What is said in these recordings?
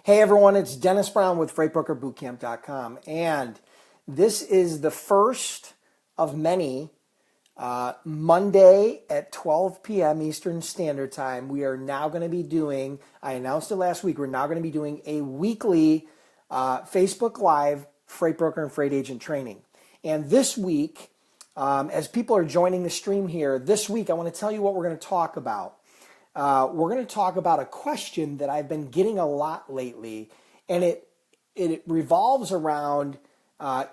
Hey everyone, it's Dennis Brown with FreightBrokerBootcamp.com, and this is the first of many Monday at 12 p.m. Eastern Standard Time. We are now going to be doing, I announced it last week, we're now going to be doing a weekly Facebook Live Freight Broker and Freight Agent training. And this week, as people are joining the stream here, this week I want to tell you what we're going to talk about. We're going to talk about a question that I've been getting a lot lately, and it revolves around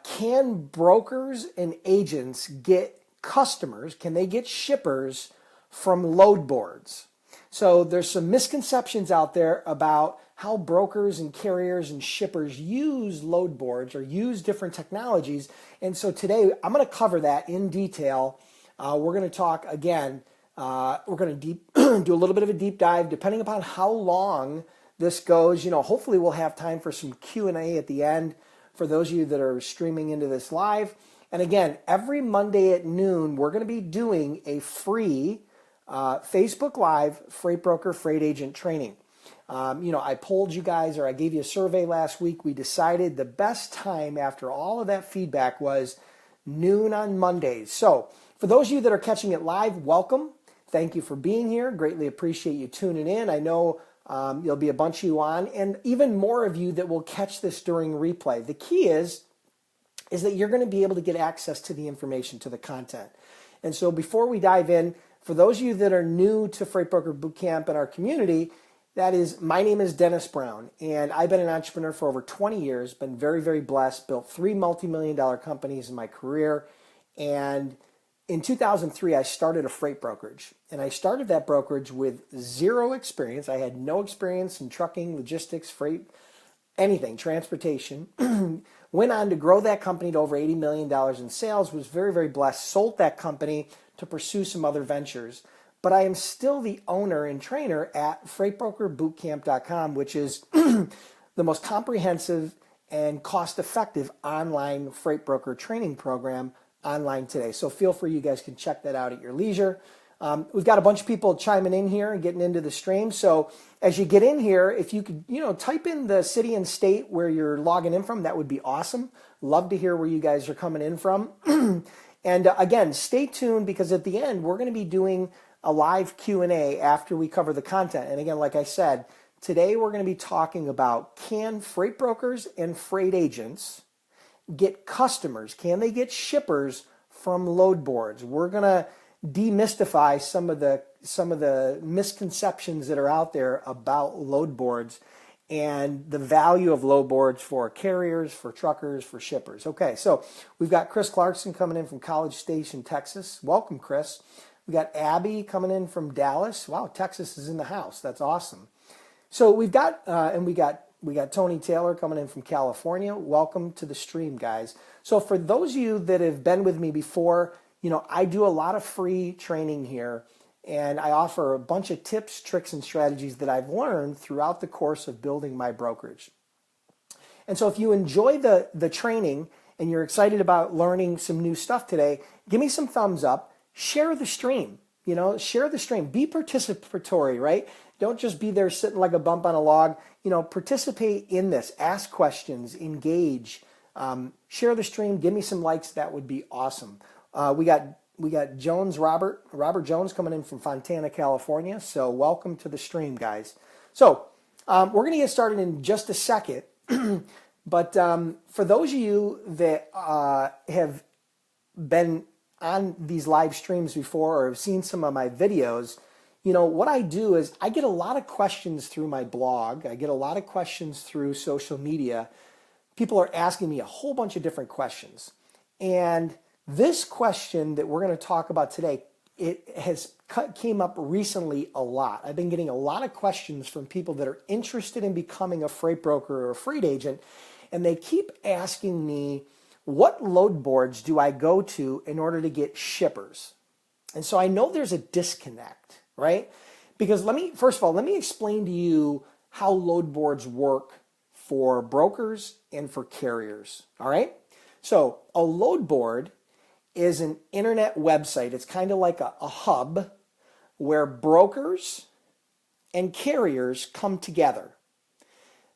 can brokers and agents get customers, can they get shippers from load boards? So there's some misconceptions out there about how brokers and carriers and shippers use load boards or use different technologies. And so today I'm going to cover that in detail. We're going to talk again. We're going to do a little bit of a deep dive, depending upon how long this goes. You know, hopefully we'll have time for some Q&A at the end for those of you that are streaming into this live. And again, every Monday at noon, we're going to be doing a free Facebook Live Freight Broker Freight Agent training. I polled you guys, or I gave you a survey last week. We decided the best time after all of that feedback was noon on Mondays. So for those of you that are catching it live, welcome. Thank you for being here. Greatly appreciate you tuning in. I know there'll be a bunch of you on, and even more of you that will catch this during replay. The key is that you're going to be able to get access to the information, to the content. And so before we dive in, for those of you that are new to Freight Broker Bootcamp and our community, my name is Dennis Brown, and I've been an entrepreneur for over 20 years, been very, very blessed, built 3 multi-million-dollar companies in my career, and in 2003, I started a freight brokerage, and I started that brokerage with zero experience. I had no experience in trucking, logistics, freight, anything, transportation. Went on to grow that company to over $80 million in sales, was very, very blessed, sold that company to pursue some other ventures. But I am still the owner and trainer at FreightBrokerBootcamp.com, which is the most comprehensive and cost-effective online freight broker training program online today. So feel free, you guys can check that out at your leisure. We've got a bunch of people chiming in here and getting into the stream. So as you get in here, if you could, type in the city and state where you're logging in from, that would be awesome. Love to hear where you guys are coming in from. And again, stay tuned, because at the end, we're going to be doing a live Q&A after we cover the content. And again, like I said, today we're going to be talking about, can freight brokers and freight agents get customers? Can they get shippers from load boards? We're going to demystify some of the misconceptions that are out there about load boards and the value of load boards for carriers, for truckers, for shippers. Okay, so we've got Chris Clarkson coming in from College Station, Texas. Welcome, Chris. We got Abby coming in from Dallas. Wow, Texas is in the house. That's awesome. So we've got we got Tony Taylor coming in from California. Welcome to the stream, guys. So for those of you that have been with me before, I do a lot of free training here, and I offer a bunch of tips, tricks, and strategies that I've learned throughout the course of building my brokerage. And so if you enjoy the training and you're excited about learning some new stuff today, give me some thumbs up, share the stream, share the stream, be participatory, right? Don't just be there sitting like a bump on a log, participate in this, ask questions, engage, share the stream, give me some likes. That would be awesome. We got Jones, Robert Jones coming in from Fontana, California. So welcome to the stream, guys. So we're going to get started in just a second. But for those of you that have been on these live streams before or have seen some of my videos, what I do is I get a lot of questions through my blog. I get a lot of questions through social media. People are asking me a whole bunch of different questions. And this question that we're going to talk about today, it came up recently a lot. I've been getting a lot of questions from people that are interested in becoming a freight broker or a freight agent, and they keep asking me, what load boards do I go to in order to get shippers? And so I know there's a disconnect, right? Because first of all, let me explain to you how load boards work for brokers and for carriers, all right? So a load board is an internet website. It's kind of like a hub where brokers and carriers come together.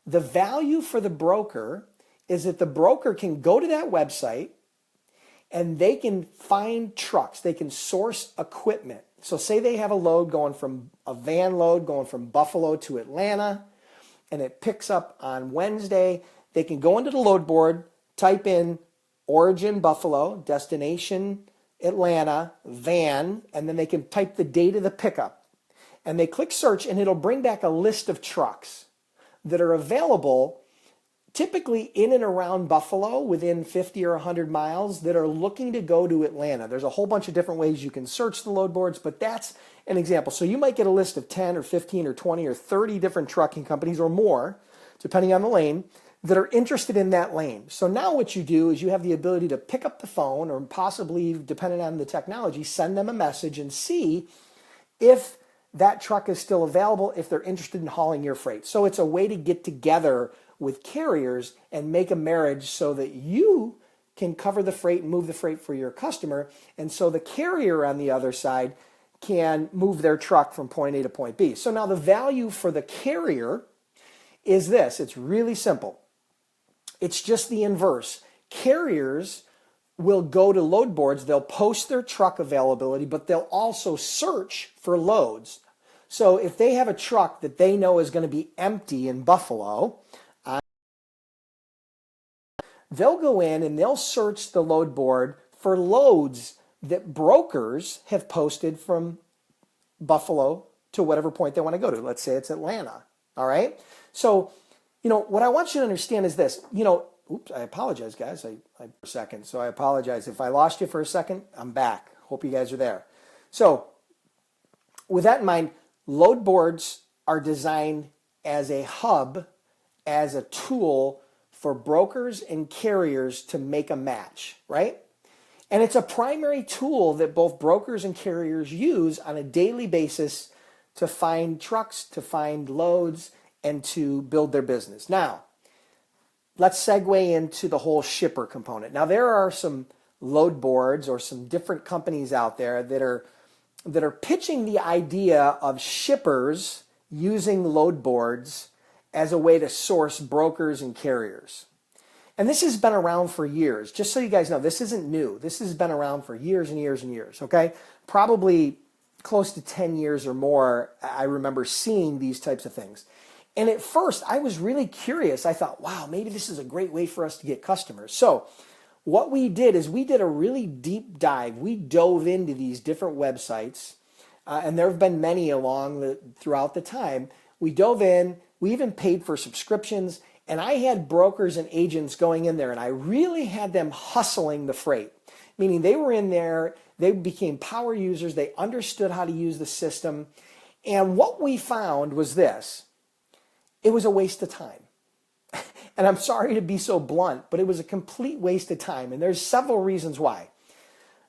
The value for the broker is that the broker can go to that website and they can find trucks. They can source equipment. So say they have a load going from a van load going from Buffalo to Atlanta, and it picks up on Wednesday. They can go into the load board, type in origin Buffalo, destination Atlanta, van, and then they can type the date of the pickup. And they click search and it'll bring back a list of trucks that are available typically in and around Buffalo within 50 or 100 miles that are looking to go to Atlanta. There's a whole bunch of different ways you can search the load boards, but that's an example. So you might get a list of 10 or 15 or 20 or 30 different trucking companies or more, depending on the lane, that are interested in that lane. So now what you do is you have the ability to pick up the phone or possibly, depending on the technology, send them a message and see if that truck is still available, if they're interested in hauling your freight. So it's a way to get together with carriers and make a marriage so that you can cover the freight and move the freight for your customer. And so the carrier on the other side can move their truck from point A to point B. So now the value for the carrier is this. It's really simple. It's just the inverse. Carriers will go to load boards. They'll post their truck availability, but they'll also search for loads. So if they have a truck that they know is going to be empty in Buffalo, they'll go in and they'll search the load board for loads that brokers have posted from Buffalo to whatever point they want to go to. Let's say it's Atlanta. All right. So, what I want you to understand is this. Oops, I apologize, guys. I for a second. So I apologize. If I lost you for a second, I'm back. Hope you guys are there. So with that in mind, load boards are designed as a hub, as a tool for brokers and carriers to make a match, right? And it's a primary tool that both brokers and carriers use on a daily basis to find trucks, to find loads, and to build their business. Now, let's segue into the whole shipper component. Now, there are some load boards or some different companies out there that are pitching the idea of shippers using load boards as a way to source brokers and carriers. And this has been around for years. Just so you guys know, this isn't new. This has been around for years and years and years, okay? Probably close to 10 years or more, I remember seeing these types of things. And at first, I was really curious. I thought, wow, maybe this is a great way for us to get customers. So what we did is we did a really deep dive. We dove into these different websites, and there have been many throughout the time. We dove in. We even paid for subscriptions. And I had brokers and agents going in there, and I really had them hustling the freight, meaning they were in there, they became power users, they understood how to use the system. And what we found was this. It was a waste of time. And I'm sorry to be so blunt, but it was a complete waste of time. And there's several reasons why.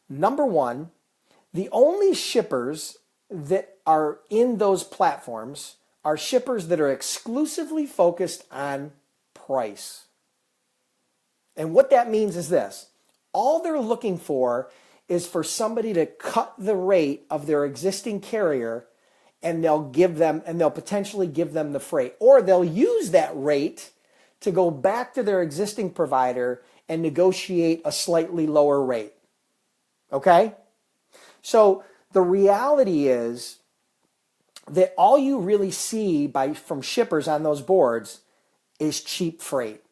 Number one, the only shippers that are in those platforms are shippers that are exclusively focused on price. And what that means is this. All they're looking for is for somebody to cut the rate of their existing carrier, and they'll potentially give them the freight. Or they'll use that rate to go back to their existing provider and negotiate a slightly lower rate. Okay? So the reality is that all you really see from shippers on those boards is cheap freight.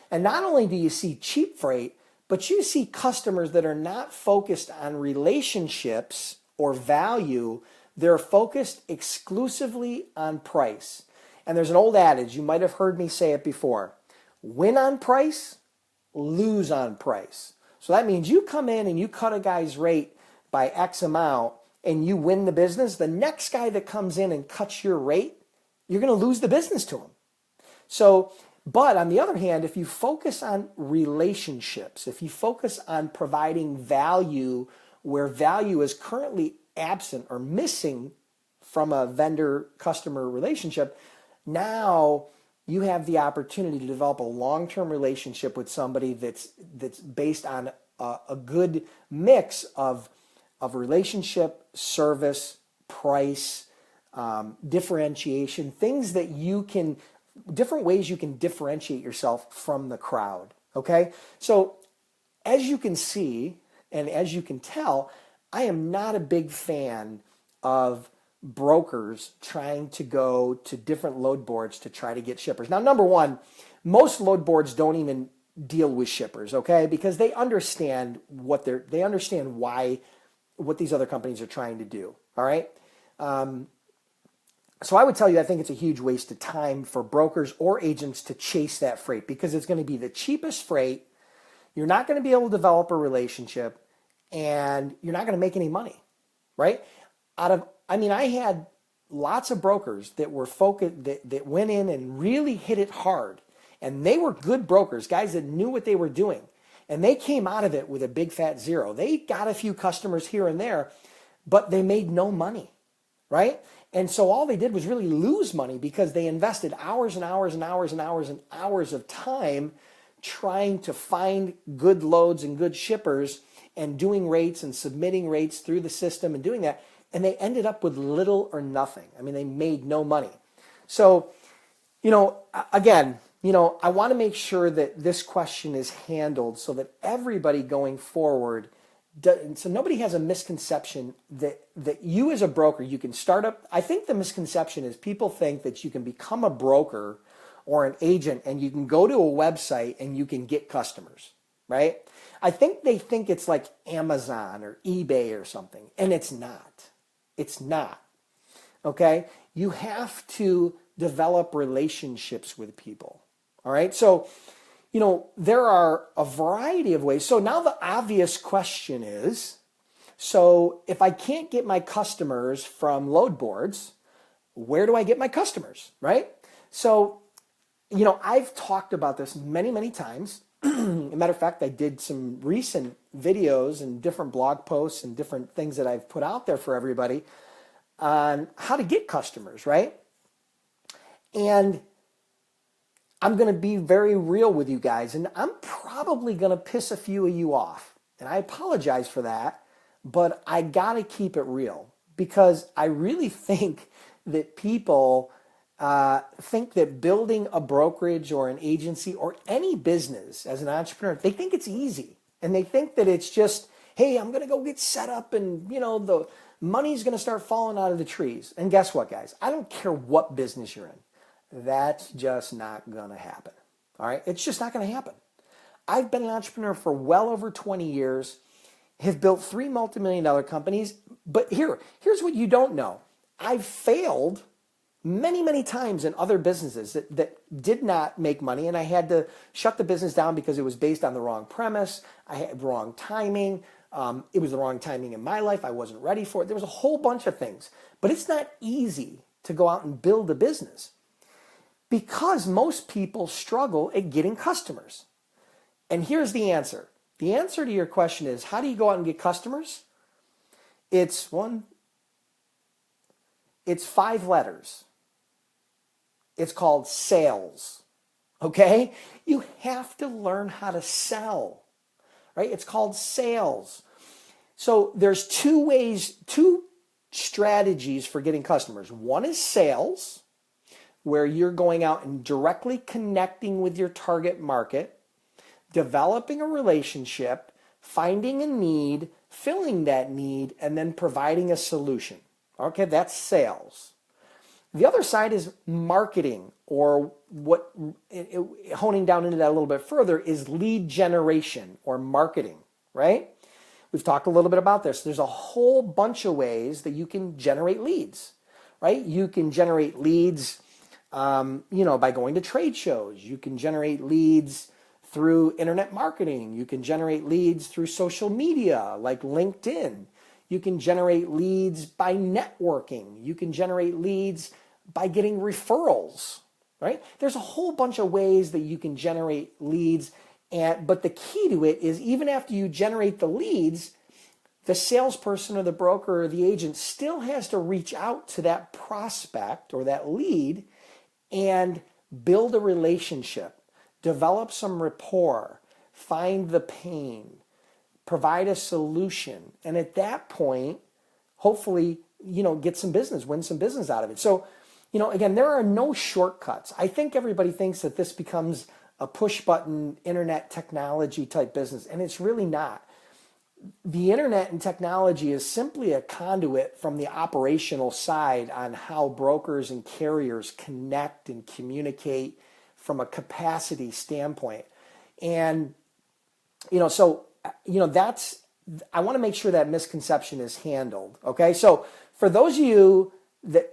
And not only do you see cheap freight, but you see customers that are not focused on relationships or value. They're focused exclusively on price. And there's an old adage, you might have heard me say it before, win on price, lose on price. So that means you come in and you cut a guy's rate by X amount and you win the business. The next guy that comes in and cuts your rate, you're going to lose the business to him. So, but on the other hand, if you focus on relationships, if you focus on providing value where value is currently absent or missing from a vendor-customer relationship, now you have the opportunity to develop a long-term relationship with somebody that's based on a good mix of relationship, service, price, differentiation, things that you can different ways you can differentiate yourself from the crowd. Okay, so as you can see and as you can tell, I am not a big fan of brokers trying to go to different load boards to try to get shippers. Now, number one, most load boards don't even deal with shippers, okay? Because they understand they understand what these other companies are trying to do, all right? So I would tell you, I think it's a huge waste of time for brokers or agents to chase that freight because it's going to be the cheapest freight. You're not going to be able to develop a relationship and you're not going to make any money, right? I had lots of brokers that were focused, that went in and really hit it hard. And they were good brokers, guys that knew what they were doing. And they came out of it with a big fat zero. They got a few customers here and there, but they made no money, right? And so all they did was really lose money because they invested hours and hours and hours and hours and hours of time trying to find good loads and good shippers and doing rates and submitting rates through the system and doing that. And they ended up with little or nothing. I mean, they made no money. So, again, I want to make sure that this question is handled so that everybody going forward, so nobody has a misconception that you as a broker, you can start up. I think the misconception is people think that you can become a broker or an agent and you can go to a website and you can get customers, right? I think they think it's like Amazon or eBay or something, and it's not. It's not, okay? You have to develop relationships with people, all right? So, there are a variety of ways. So now the obvious question is, so if I can't get my customers from load boards, where do I get my customers, right? So, I've talked about this many, many times. As a matter of fact, I did some recent videos and different blog posts and different things that I've put out there for everybody on how to get customers, right? And I'm going to be very real with you guys, and I'm probably going to piss a few of you off. And I apologize for that, but I got to keep it real because I really think that people think that building a brokerage or an agency or any business as an entrepreneur, they think it's easy. And they think that it's just, hey, I'm going to go get set up and, the money's going to start falling out of the trees. And guess what, guys? I don't care what business you're in. That's just not going to happen. All right? It's just not going to happen. I've been an entrepreneur for well over 20 years, have built 3 multi-million-dollar companies. But here's what you don't know. I've failed many, many times in other businesses that did not make money, and I had to shut the business down because it was based on the wrong premise. I had wrong timing. It was the wrong timing in my life. I wasn't ready for it. There was a whole bunch of things. But it's not easy to go out and build a business because most people struggle at getting customers. And here's the answer. The answer to your question is, how do you go out and get customers? It's 5 letters. It's called sales, okay? You have to learn how to sell, right? It's called sales. So there's 2 strategies for getting customers. One is sales, where you're going out and directly connecting with your target market, developing a relationship, finding a need, filling that need, and then providing a solution. Okay, that's sales. The other side is marketing, or honing down into that a little bit further is lead generation or marketing, right? We've talked a little bit about this. There's a whole bunch of ways that you can generate leads, right? You can generate leads, by going to trade shows. You can generate leads through internet marketing. You can generate leads through social media like LinkedIn. You can generate leads by networking. You can generate leads by getting referrals, right? There's a whole bunch of ways that you can generate leads, but the key to it is even after you generate the leads, the salesperson or the broker or the agent still has to reach out to that prospect or that lead and build a relationship, develop some rapport, find the pain, provide a solution, and at that point, hopefully, get some business, win some business out of it. So, again, there are no shortcuts. I think everybody thinks that this becomes a push button internet technology type business, and it's really not. The internet and technology is simply a conduit from the operational side on how brokers and carriers connect and communicate from a capacity standpoint. And, that's, I want to make sure that misconception is handled. Okay. So for those of you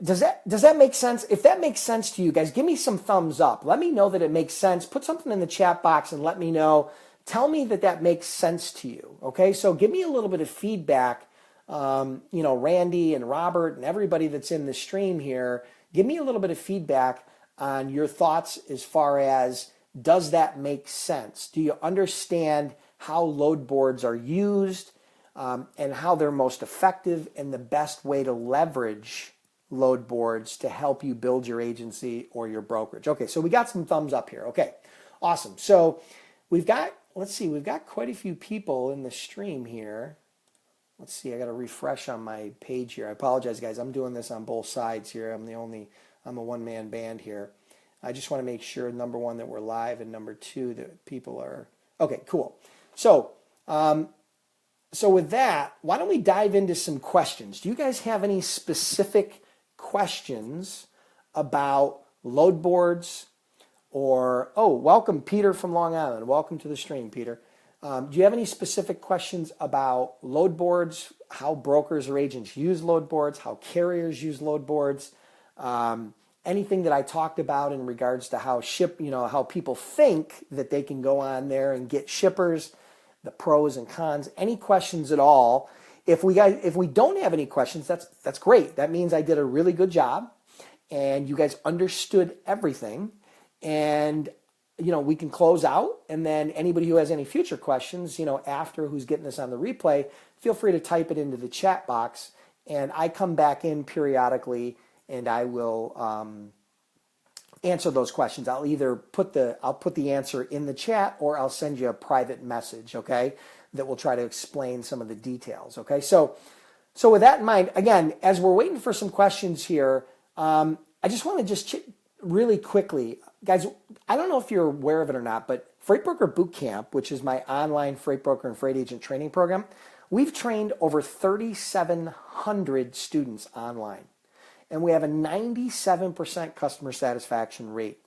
does that make sense? If that makes sense to you guys, give me some thumbs up. Let me know that it makes sense. Put something in the chat box and let me know. Tell me that makes sense to you. Okay, so give me a little bit of feedback. Randy and Robert and everybody that's in the stream here, give me a little bit of feedback on your thoughts as far as, does that make sense? Do you understand how load boards are used and how they're most effective and the best way to leverage load boards to help you build your agency or your brokerage? Okay, so we got some thumbs up here. Okay, awesome. So we've got quite a few people in the stream here. Let's see, I got to refresh on my page here. I apologize, guys. I'm doing this on both sides here. I'm a one-man band here. I just want to make sure, number one, that we're live, and number two, that people are, okay, cool. So with that, why don't we dive into some questions? Do you guys have any specific questions about load boards? Or, welcome, Peter from Long Island. Welcome to the stream, Peter. Do you have any specific questions about load boards, how brokers or agents use load boards, how carriers use load boards, anything that I talked about in regards to how how people think that they can go on there and get shippers, the pros and cons, any questions at all? If we don't have any questions, that's great. That means I did a really good job and you guys understood everything. And, we can close out, and then anybody who has any future questions, after, who's getting this on the replay, feel free to type it into the chat box, and I come back in periodically and I will answer those questions. I'll either put the answer in the chat, or I'll send you a private message, okay, that will try to explain some of the details, okay? So with that in mind, again, as we're waiting for some questions here, I just want to really quickly, guys, I don't know if you're aware of it or not, but Freight Broker Bootcamp, which is my online freight broker and freight agent training program, we've trained over 3,700 students online, and we have a 97% customer satisfaction rate.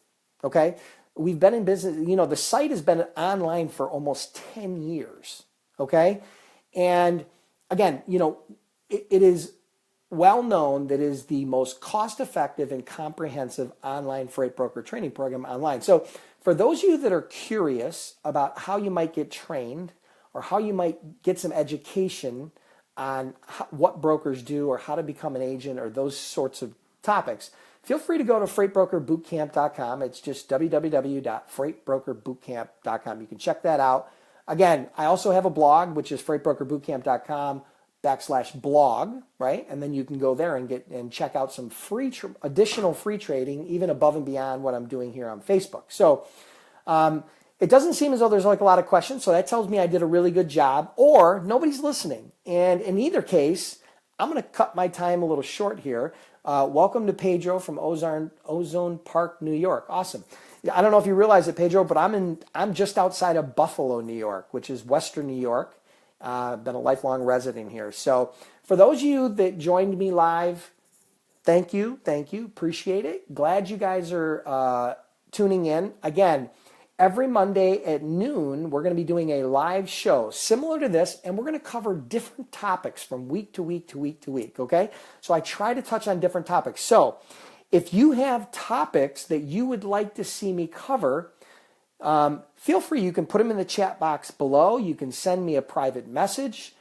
Okay, we've been in business. The site has been online for almost 10 years. Okay, and again, it is well known that is the most cost-effective and comprehensive online freight broker training program online. So for those of you that are curious about how you might get trained or how you might get some education on what brokers do or how to become an agent or those sorts of topics, feel free to go to freightbrokerbootcamp.com. It's just www.freightbrokerbootcamp.com. You can check that out. Again, I also have a blog, which is freightbrokerbootcamp.com/blog, right? And then you can go there and check out some additional free trading, even above and beyond what I'm doing here on Facebook. So it doesn't seem as though there's like a lot of questions, so that tells me I did a really good job, or nobody's listening. And in either case, I'm going to cut my time a little short here. Welcome to Pedro from Ozone Park, New York. Awesome. I don't know if you realize it, Pedro, but I'm just outside of Buffalo, New York, which is Western New York. Been a lifelong resident here. So for those of you that joined me live, thank you, appreciate it. Glad you guys are tuning in. Again, every Monday at noon, we're going to be doing a live show similar to this, and we're going to cover different topics from week to week to week to week, okay? So I try to touch on different topics. So if you have topics that you would like to see me cover, feel free. You can put them in the chat box below. You can send me a private message.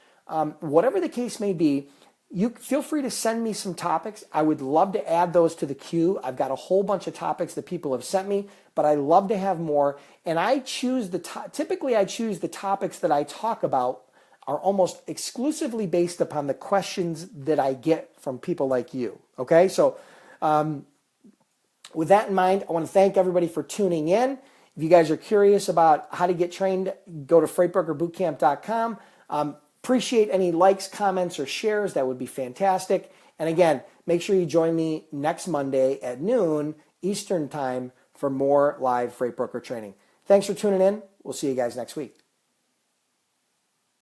Whatever the case may be, you feel free to send me some topics. I would love to add those to the queue. I've got a whole bunch of topics that people have sent me, but I love to have more. And I choose typically I choose the topics that I talk about are almost exclusively based upon the questions that I get from people like you. Okay, so with that in mind, I want to thank everybody for tuning in. If you guys are curious about how to get trained, go to freightbrokerbootcamp.com. Appreciate any likes, comments, or shares. That would be fantastic. And again, make sure you join me next Monday at noon Eastern time for more live freight broker training. Thanks for tuning in. We'll see you guys next week.